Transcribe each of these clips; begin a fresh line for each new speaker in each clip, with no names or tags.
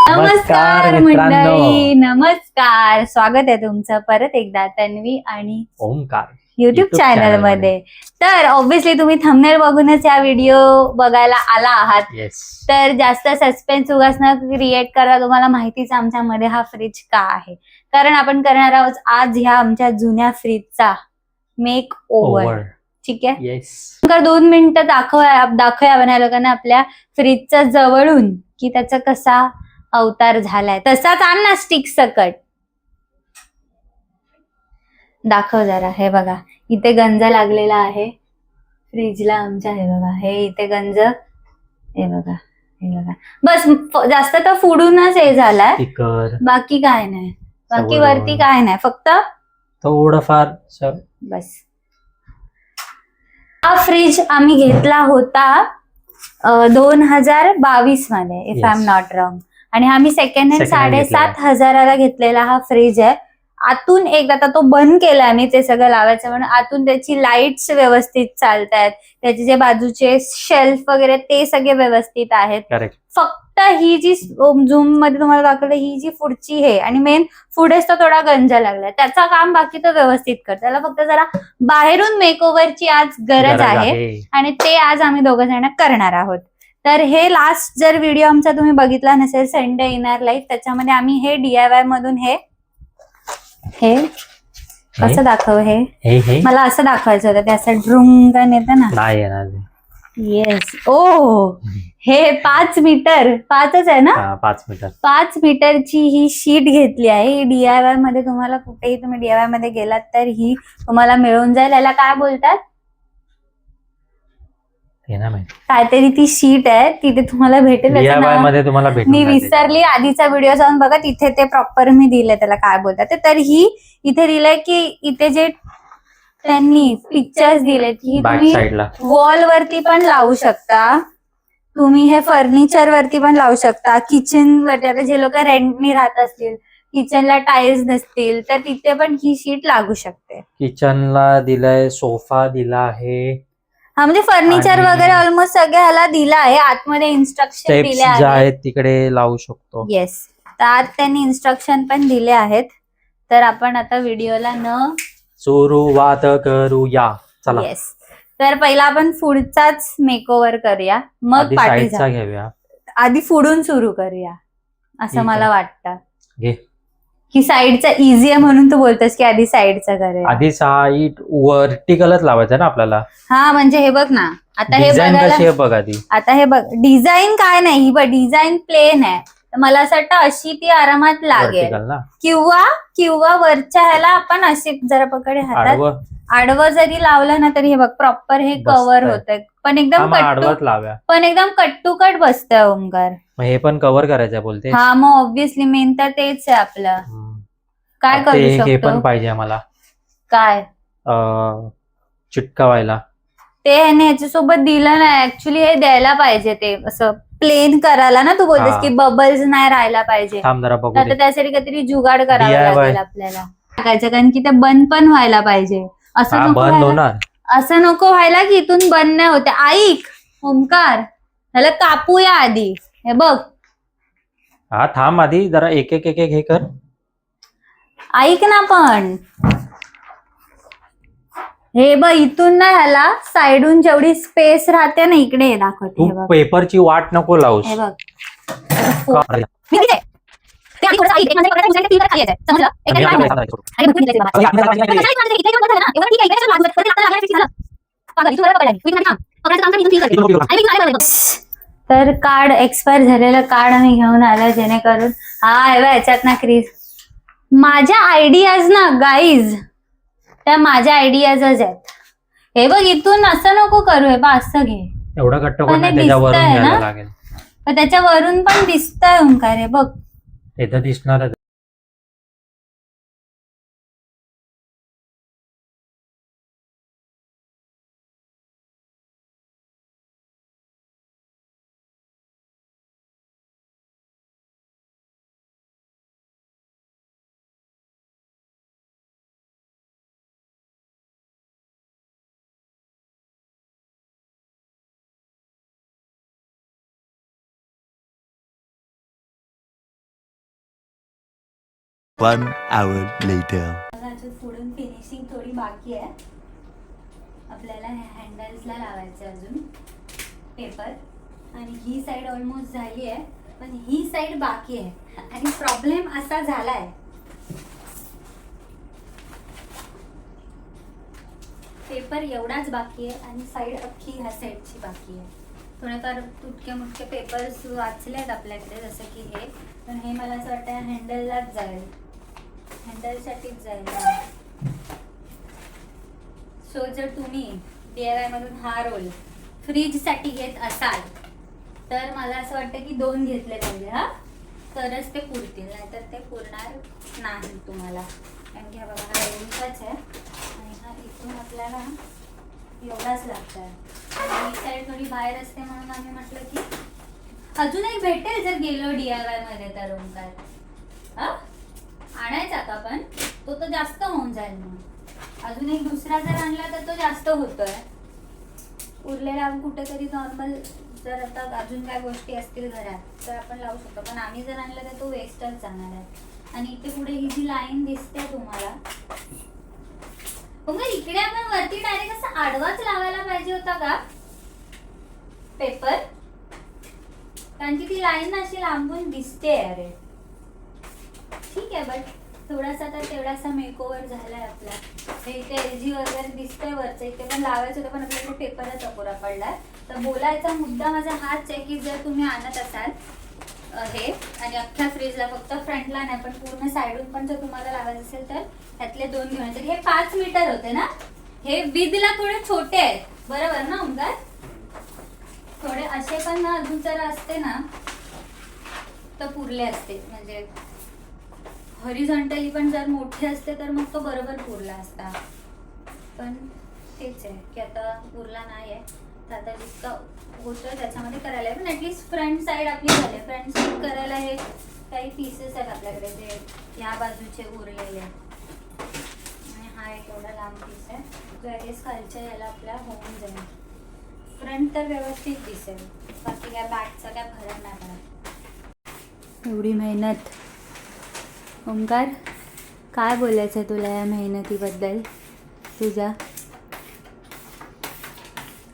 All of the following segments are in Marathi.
नमस्कार मंडळी, नमस्कार. स्वागत आहे तुमचं परत एकदा तन्वी आणि
ओमकार
युट्यूब चॅनल मध्ये. तर ऑब्व्हियसली तुम्ही थंबनेल बघूनच या व्हिडिओ बघायला आला आहात. तर जास्त सस्पेन्स उगाच न क्रिएट करा. तुम्हाला माहितीच आमच्यामध्ये हा फ्रीज का आहे, कारण आपण करणार आहोत आज ह्या आमच्या जुन्या फ्रीजचा मेक ओव्हर. ठीक आहे, तर 2 मिनिटं दाखवूया बनवल्या लोकांना आपल्या फ्रीजचा जवळून की त्याचा कसा अवतार झालाय. तसाच आण ना स्टिक सकट. दाखव जरा. हे बघा, इथे गंज लागलेला आहे फ्रीजला आमच्या. हे बघा, हे इथे गंज. हे बघा, हे बघा. बस जास्त तर फुडूनच हे झालाय, बाकी काय नाही. बाकी वरती काय नाही, फक्त
थोडंफार
बस. हा फ्रीज आम्ही घेतला होता 2022 मध्ये, if I am not wrong. आणि हा मी सेकंड हँड 7,500 घेतलेला हा फ्रीज आहे. आतून आता तो बंद केला मी ते सगळं लावायचं म्हणून. आतून त्याची लाईट्स व्यवस्थित चालतायत, त्याचे जे बाजूचे शेल्फ वगैरे ते सगळे व्यवस्थित आहेत. फक्त ही जी झूम मध्ये तुम्हाला दाखवलं, ही जी पुढची हे आणि मेन पुढेच तो थोडा गंजा लागलाय, त्याचा काम बाकी तो व्यवस्थित कर. त्याला फक्त जरा बाहेरून मेकओव्हरची आज गरज आहे आणि ते आज आम्ही दोघं जण करणार आहोत. तर हे लास्ट जर व्हिडिओ आमचा तुम्ही बघितला नसेल, संडे इन आवर लाईफ, त्याच्यामध्ये आम्ही हे DIY मधून हे कसं दाखव. हे मला असं दाखवायचं होतं, ते असं ड्रुंग येतं ना. येस. ओ, हे 5 मीटर, 5च आहे ना, 5 मीटरची ही शीट घेतली आहे. ही DIY मध्ये तुम्हाला कुठेही तुम्ही DIY मध्ये गेलात तर ही तुम्हाला मिळून जाईल. याला काय बोलतात काहीतरी ती शीट आहे, तिथे तुम्हाला भेटेल. मी विसरली, आधीचा व्हिडिओ जाऊन बघा, तिथे ते प्रॉपर मी दिलंय त्याला काय बोलतात. तर ही इथे दिलंय की इथे जे त्यांनी पिक्चर्स दिलेत की तुम्ही वॉल वरती पण लावू शकता, तुम्ही हे फर्निचर वरती पण लावू शकता, किचन वरती. आता जे लोक रेंटनी राहत असतील, किचनला टाइल्स नसतील, तर तिथे पण ही शीट लागू शकते.
किचनला दिलाय, सोफा दिला आहे.
हा, म्हणजे फर्निचर वगैरे ऑलमोस्ट सगळ्याला दिला आहे. आतमध्ये इन्स्ट्रक्शन दिले आहेत,
तिकडे लावू शकतो.
येस, तर आत त्यांनी इन्स्ट्रक्शन पण दिले आहेत. तर आपण आता व्हिडिओला
सुरुवात करूया. चला.
येस, तर पहिला आपण पुढचाच मेकओव्हर करूया, मग पाठीचा
घेऊया.
आधी पुढून सुरू करूया असं मला वाटतं.
घे
की साईडचा इझी आहे म्हणून तू बोलतोस की आधी साईडचा करूया.
आधी साईड वर्टिकलच लावायचं ना आपल्याला.
हा, म्हणजे हे बघ ना, आता हे
बघ आधी.
आता हे बघ, डिझाईन काय नाही, ही बघ डिझाईन प्लेन आहे. मला असं वाटतं अशी ती आरामात लागेल, किंवा वरच्या ह्याला आपण अशी जरा पकडे हातात आडवं जरी लावलं ना तरी हे बघ प्रॉपर हे कव्हर होतंय. पण एकदम कट टू कट बसतंय ओमकार.
हे पण कव्हर करायचं बोलते.
हा, मग ऑब्व्हियसली मेन तर तेच आहे आपलं. काय करू शकतो.
हे पण पाहिजे आम्हाला.
काय
चिटकावायला
ते ह्याने ह्याच्यासोबत दिलं नाही. ऍक्च्युली हे द्यायला पाहिजे, ते असं प्लेन करायला ना. तू बोलतेस की बबल्स नाही राहायला पाहिजे, तर त्यासाठी काहीतरी जुगाड करावं लागेल आपल्याला. कारण की ते बंद पण व्हायला पाहिजे. असं नको व्हायला की इथून बंद नाही होते. ऐक ओमकार, त्याला कापूया आधी. हे बघ,
हा थांब, आधी जरा एक एक हे कर.
ऐक ना, पण हे बघ इथून ना ह्याला साइडून जेवढी स्पेस राहते ना, इकडे दाखवते.
पेपरची वाट नको लावूस.
हे बघ, तर कार्ड एक्सपायर झालेलं कार्ड आम्ही घेऊन आलो, जेणेकरून ह्याच्यात ना क्रीज माझ्या आयडियाज ना गाईज, त्या माझ्या आयडियाजच आहेत. हे बघ इथून असं नको करू, हे बघ असं घे.
एवढा कट्टोकट त्याच्यावरून घ्यायला लागेल.
त्याच्यावरून पण दिसतंय ओंकार, हे बघ.
ते दिसणार
1 hour later.
अजून पुढून फिनिशिंग थोडी बाकी आहे. आपल्याला हँडल्सला लावायचं अजून पेपर आणि ही साईड ऑलमोस्ट झाली आहे पण ही साईड बाकी आहे आणि प्रॉब्लेम असा झालाय पेपर एवढाच बाकी आहे आणि साईड अख्खी ह्या साईडची बाकी आहे. थोडेफार तुटके मुटके पेपर्स वाचले आहेत आपल्याकडे जसं की हे पण हे मला असं वाटतं हँडललाच जाईल हँडलसाठीच जाईल. सो जर तुम्ही DIY मधून हा रोल फ्रीजसाठी घेत असाल तर मला असं वाटतं की 2 घेतले पाहिजे हा तरच ते पुरतील नाहीतर ते पुरणार नाही तुम्हाला. कारण की हा बघा हा एवढाच आहे आणि हा इथून आपल्याला एवढाच लागत आहे आणि ही साईड थोडी बाहेर असते म्हणून आम्ही म्हटलं की अजून एक भेटेल जर गेलो DIY मध्ये तर ओंकार हा आणायचा आता पण तो तर जास्त होऊन जाईल मग अजून एक दुसरा जर आणला तर तो जास्त होतोय. उरलेला कुठेतरी नॉर्मल जर आता अजून काय गोष्टी असतील घरात तर आपण लावू शकतो पण आम्ही जर आणलं तर तो वेस्टच जाणार आहे. आणि इथे पुढे ही जी लाईन दिसते तुम्हाला मग इकडे आपण वरती डायरेक्ट असं आडवाच लावायला पाहिजे होता का पेपर कारण की ती लाईन अशी लांबून दिसते. अरे ठीक आहे बट थोडासा तर तेवढासा मेकओव्हर झालाय आपला. हे इथे LG वगैरे दिसतंय वरचं इथे पण लावायचं होतं पण आपल्याकडे पेपरच अपुरा पडलाय. तर बोलायचा मुद्दा माझा हाच आहे की जर तुम्ही आणत असाल हे आणि अख्ख्या फ्रीजला फक्त फ्रंटला नाही पण पूर्ण साईडून पण जर तुम्हाला लावायचं असेल तर ह्यातले 2 घेऊन तर हे 5 मीटर होते ना हे विदला थोडे छोटे आहेत बरोबर ना ओंकार. थोडे असे पण ना अजून जर असते ना तर पुरले असते म्हणजे हॉरिझॉन्टली पण जर मोठे असते तर मग तो बरोबर पुरला असता पण तेच आहे की आता पुरला नाही आहे तर आता जितका होतोय त्याच्यामध्ये करायला आहे पण ॲटलिस्ट फ्रंट साईड आपली झाली फ्रंट साईड करायला हे काही पीसेस आहेत आपल्याकडे जे या बाजूचे उरलेले आणि हा एक एवढा लांब पीस आहे जो ॲटलिस्ट खालच्या याला आपल्या होऊन जाईल. फ्रंट तर व्यवस्थित दिसेल बाकी काय बॅकचा काय फरक नाही पडत. एवढी मेहनत ओंकार काय बोलायचं तुला या मेहनतीबद्दल तुझ्या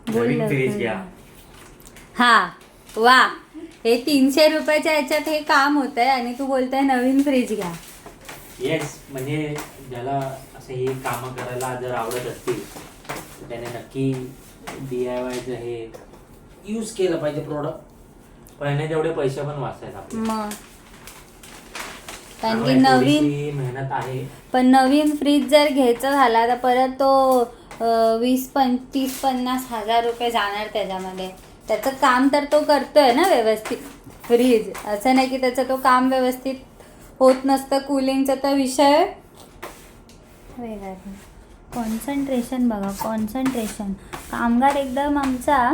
बोल हा वा हे 300 रुपयाच्या ह्याच्यात हे काम होत आहे आणि तू बोलताय नवीन फ्रीज घ्या.
येस म्हणजे ज्याला असं हे कामं करायला जर आवडत असतील तर त्याने नक्की DIYचं हे यूज केलं पाहिजे प्रोडक्ट पण ह्याने तेवढे पैसे पण वाचतात आपले.
मग कारण की नवीन
मेहनत आहे
पण नवीन फ्रीज जर घ्यायचा झाला तर परत तो 20-30-50 हजार रुपये जाणार त्याच्यामध्ये. त्याचं काम तर तो करतोय ना व्यवस्थित फ्रीज असं नाही की त्याचं तो काम व्यवस्थित होत नसतं. कूलिंगचा तर विषय वेगळा. कॉन्सन्ट्रेशन बघा कॉन्सन्ट्रेशन कामगार एकदम आमचा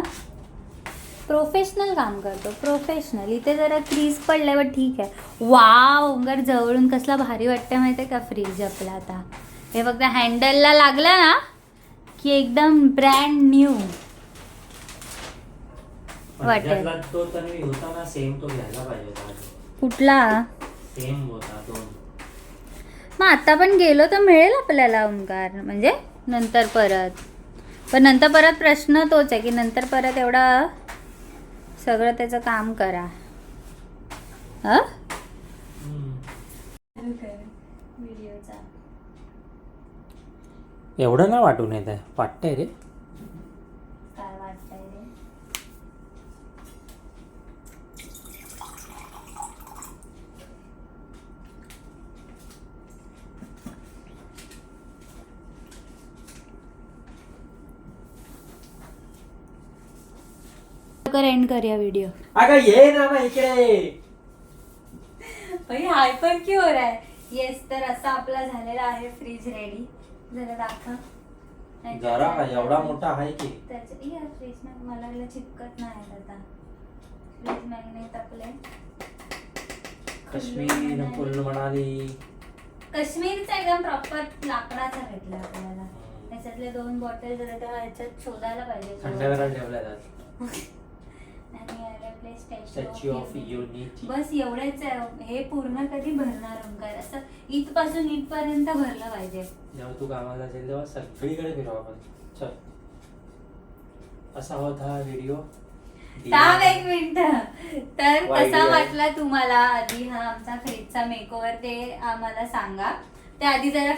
प्रोफेशनल काम करतो प्रोफेशनल. इथे जरा क्रीज पडल्यावर ठीक आहे. वाव ओंकार जवळून कसला भारी वाटतं माहिती आहे का फ्रीज आपला आता. हे फक्त हँडलला लागला ना की एकदम ब्रँड न्यू वाटेल.
तो तन्वी होता ना सेम तो घ्यायला पाहिजे होता.
कुठला
सेम होता तो.
मग आता पण गेलो तर मिळेल आपल्याला ओंकार म्हणजे नंतर परत. पण नंतर परत प्रश्न तोच आहे की नंतर परत एवढा सगळं त्याचं काम करा. व्हिडिओचा
एवढं ना वाटून येत आहे वाटतंय रे.
काय वाटतंय रे एंड करूया व्हिडिओ.
अगं ये ना मग इकडे.
भाई हायपर क्यों हो रहा है. येस तर असा आपला झालेला आहे फ्रीज रेडी. जरा दाखव
जरा एवढा मोठा आहे की
त्याच्या या फ्रीज मला चिपकत नाही आता. फ्रीज मॅग्नेट आपले
काश्मीर पूर्ण म्हणाली.
काश्मीरचा एकदम प्रॉपर लाकडाचा भेटला आपल्याला. त्याच्यातले 2 बॉटल जरा ह्याच्यात शोधायला पाहिजे
थंड करायला ठेवल्या जात.
आणि आपले स्पेशल
स्टॅच्यू ऑफ युनिटी.
बस एवढेच आहे. हे पूर्ण कधी भरणार ओंकार? असं इथपासून इथपर्यंत भरलं पाहिजे.
जेव्हा तू कामाला असेल तेव्हा सगळीकडे फिरवा आपण. चल, असा होता हा व्हिडिओ.
थांब एक मिनिट. तर
वाईट
कसा
आहे.
वाटला तुम्हाला आधी हा आमचा फ्रीजचा मेकओव्हर ते आम्हाला सांगा. ते आधी जरा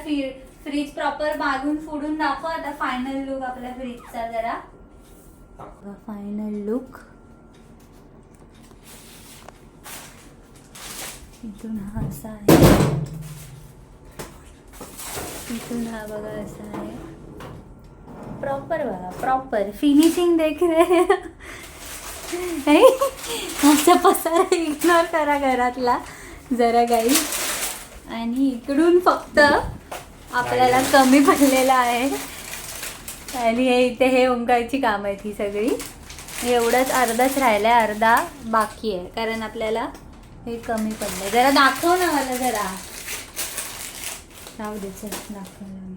फ्रीज प्रॉपर मागून फोडून दाखव. आता फायनल लुक आपल्या फ्रीजचा जरा. फायनल लुक इथून हा असा आहे. इथून हा बघा असा आहे. प्रॉपर बघा, प्रॉपर फिनिशिंग देख रहे. आमचा पसारा इग्नोर करा घरातला जरा काही. आणि इकडून फक्त आपल्याला कमी पडलेलं आहे. आणि हे इथे हे ओंकारची काम आहेत ही सगळी. एवढंच अर्धाच राहिलंय, अर्धा बाकी आहे कारण आपल्याला हे कमी पडलंय. जरा दाखव ना मला जरा. राहू दे, चल दाखवलं मी.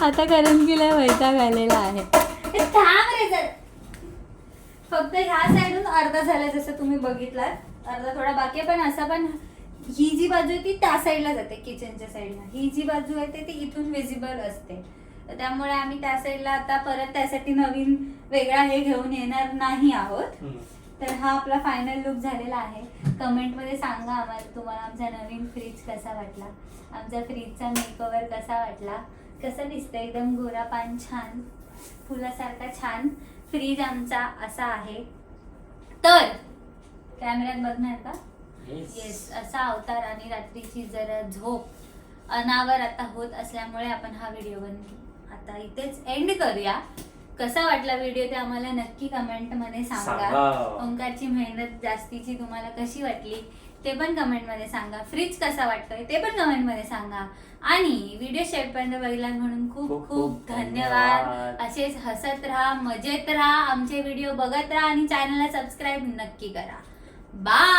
आता करंजीला वैताग आलेला आहे. थांब रे जर. फक्त ह्या साईडून अर्धा झाला जसं तुम्ही बघितलात. अर्धा थोडा बाकी आहे पण असा पण ही जी बाजू आहे ती त्या साईडला जाते किचनच्या साईडला. ही जी बाजू आहे ती इथून विजिबल असते. तर त्यामुळे आम्ही त्या साईडला आता परत त्यासाठी नवीन वेगळा हे घेऊन येणार नाही आहोत. तर हा आपला फायनल लुक झालेला आहे. कमेंटमध्ये सांगा आम्हाला तुम्हाला आमचा नवीन फ्रीज कसा वाटला, आमचा फ्रीजचा मेकओव्हर कसा वाटला. कसं दिसतं एकदम गोरा पान छान फुलासारखा छान फ्रीज आमचा असा आहे. तर कॅमेऱ्यात बघणार का? येस, असा अवतार. आणि रात्रीची जरा झोप अनावर आता होत असल्यामुळे आपण हा व्हिडिओ आता इथेच एंड करूया. कसा वाटला व्हिडिओ ते आम्हाला नक्की कमेंटमध्ये सांगा. ओंकारची मेहनत जास्तीची तुम्हाला कशी वाटली ते पण कमेंटमध्ये सांगा. फ्रीज कसा वाटतोय ते पण कमेंटमध्ये सांगा. आणि व्हिडिओ शेवटपर्यंत बघितला म्हणून खूप खूप धन्यवाद. असेच हसत राहा, मजेत राहा, आमचे व्हिडिओ बघत राहा आणि चॅनलला सबस्क्राईब नक्की करा. बाय.